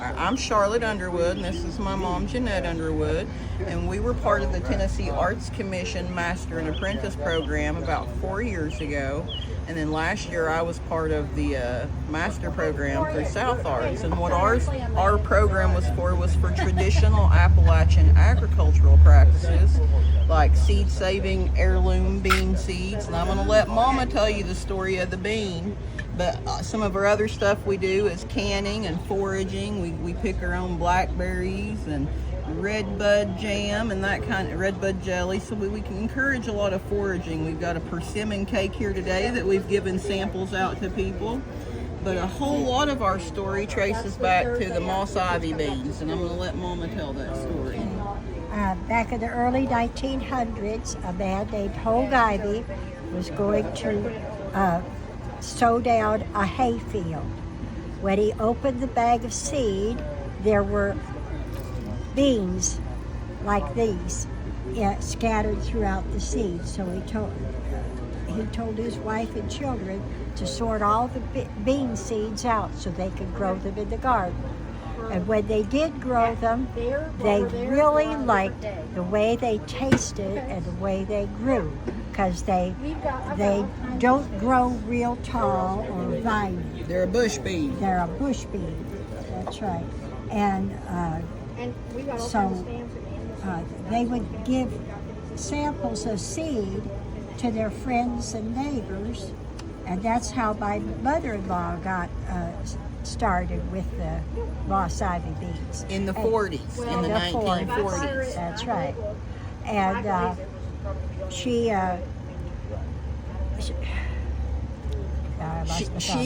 I'm Charlotte Underwood, and this is my mom, Jeanette Underwood, and we were part of the Tennessee Arts Commission Master and Apprentice program about 4 years ago. And then last year I was part of the master program through South Arts. And what our program was for traditional Appalachian agricultural practices like seed saving heirloom bean seeds. And I'm going to let Mama tell you the story of the bean. But some of our other stuff we do is canning and foraging. We pick our own blackberries and red bud jam and that kind of red bud jelly, so we can encourage a lot of foraging. We've got a persimmon cake here today that we've given samples out to people, but a whole lot of our story traces back to the moss ivy beans, and I'm going to let Mama tell that story. Back in the early 1900s, a man named Hogue Ivy was going to sow down a hay field. When he opened the bag of seed, there were beans like these scattered throughout the seed. So he told his wife and children to sort all the bean seeds out so they could grow them in the garden. And when they did grow them, they really liked the way they tasted and the way they grew, because they don't grow real tall or viney. They're a bush bean. They're a bush bean. That's right. And so they would give samples of seed to their friends and neighbors, and that's how my mother-in-law got started with the moss ivy beans. In the 40s, in the 1940s. That's right. And she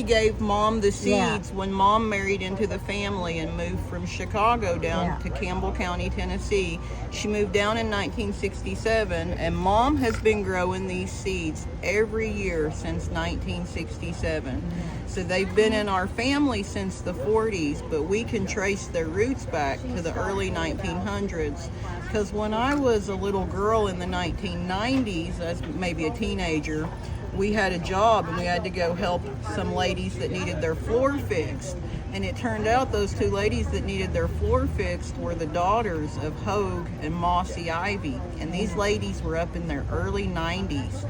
gave Mom the seeds Yeah. when Mom married into the family and moved from Chicago down to Campbell County, Tennessee. She moved down in 1967, and Mom has been growing these seeds every year since 1967. So they've been in our family since the 40s, but we can trace their roots back to the early 1900s. Because when I was a little girl in the 1990s, as maybe a teenager, we had a job and we had to go help some ladies that needed their floor fixed. And it turned out those two ladies that needed their floor fixed were the daughters of Hogue and Mossy Ivy. And these ladies were up in their early 90s.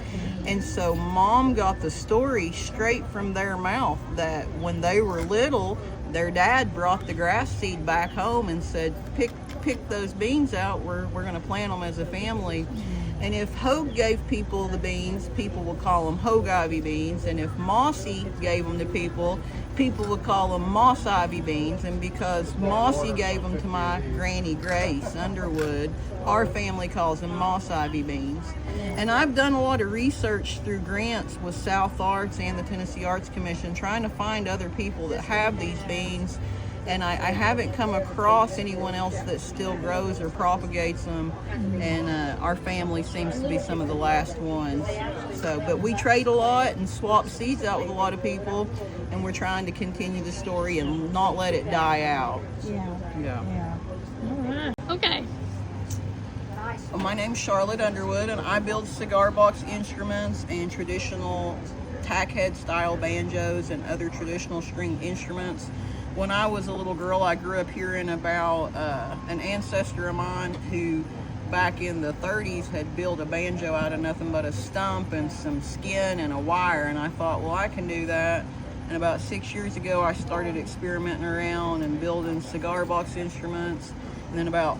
And so Mom got the story straight from their mouth that when they were little, their dad brought the grass seed back home and said, pick those beans out, we're going to plant them as a family. And if Hogue gave people the beans, people would call them Hogue Ivy beans. And if Mossy gave them to people, people would call them Moss Ivy beans. And because Mossy gave them to my Granny Grace Underwood, our family calls them Moss Ivy beans. And I've done a lot of research through grants with South Arts and the Tennessee Arts Commission trying to find other people that have these beans. And I haven't come across anyone else that still grows or propagates them, and our family seems to be some of the last ones. So, but we trade a lot and swap seeds out with a lot of people, and we're trying to continue the story and not let it die out. Yeah. All right. Okay. Well, my name's Charlotte Underwood, and I build cigar box instruments and traditional tack head style banjos and other traditional string instruments. When I was a little girl, I grew up hearing about an ancestor of mine who back in the 30s had built a banjo out of nothing but a stump and some skin and a wire, and I thought, well, I can do that. And about 6 years ago, I started experimenting around and building cigar box instruments. And then about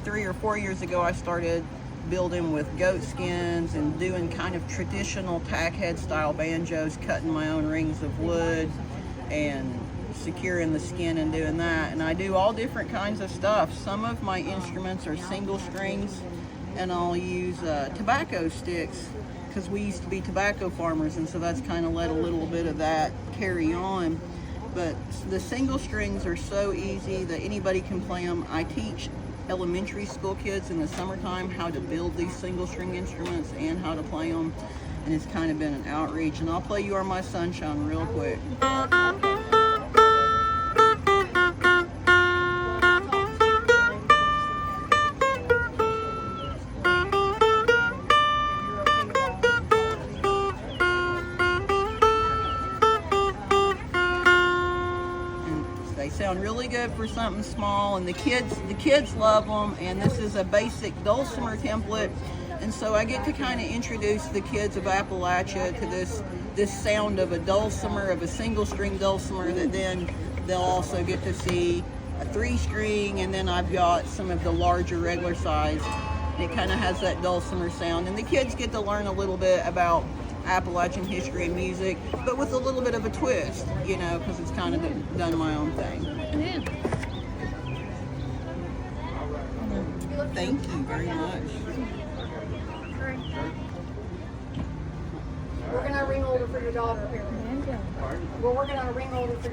3 or 4 years ago, I started building with goat skins and doing kind of traditional tack head style banjos, cutting my own rings of wood and securing the skin and doing that. And I do all different kinds of stuff. Some of my instruments are single strings, and I'll use tobacco sticks because we used to be tobacco farmers, and so that's kind of let a little bit of that carry on. But the single strings are so easy that anybody can play them. I teach elementary school kids in the summertime how to build these single string instruments and how to play them, and it's kind of been an outreach. And I'll play You Are My Sunshine real quick. They sound really good for something small, and the kids love them. And this is a basic dulcimer template, and so I get to kind of introduce the kids of Appalachia to this sound of a dulcimer, of a single string dulcimer, that then they'll also get to see a 3-string, and then I've got some of the larger regular size. It kind of has that dulcimer sound, and the kids get to learn a little bit about Appalachian history and music, but with a little bit of a twist, you know, because it's kind of done my own thing. Yeah. Thank you very much. We're gonna ring holder for your daughter here. We're working on a ring holder for